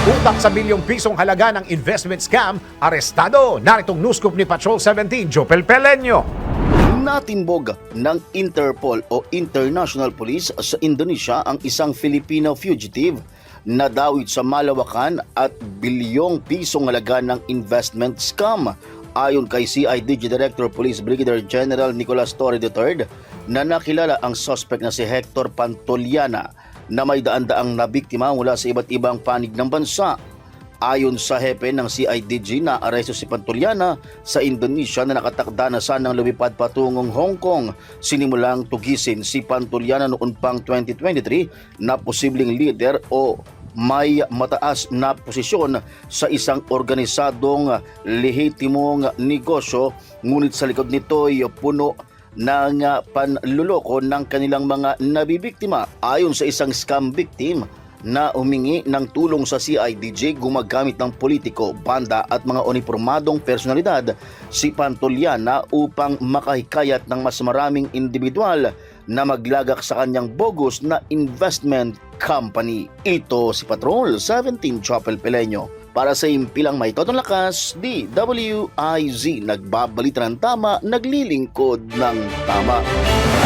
Utak sa bilyong pisong halaga ng investment scam, arestado. Naritong news scoop ni Patrol 17, Jopel Pelenyo. Natimbog ng Interpol o International Police sa Indonesia ang isang Filipino fugitive na dawit sa malawakan at bilyong pisong halaga ng investment scam. Ayon kay CIDG Director Police Brigadier General Nicolas Torre III, na nakilala ang suspect na si Hector Pantoliana na may daan-daang nabiktima mula sa iba't ibang panig ng bansa. Ayon sa hepe ng CIDG, naaresto si Pantoliana sa Indonesia na nakatakda na sanang lumipad patungong Hong Kong. Sinimulang tugisin si Pantoliana noon pang 2023 na posibleng leader o may mataas na posisyon sa isang organisadong lehitimong negosyo, ngunit sa likod nito ay puno ng panluloko ng kanilang mga nabibiktima. Ayon sa isang scam victim na humingi ng tulong sa CIDG, gumagamit ng politiko, banda at mga uniformadong personalidad si Pantoliana upang makahikayat ng mas maraming individual na maglagak sa kanyang bogus na investment company. Ito si Patrol 17, Chopel Pelenyo. Para sa impilang may totong lakas, DWIZ, nagbabalita ng tama, naglilingkod ng tama.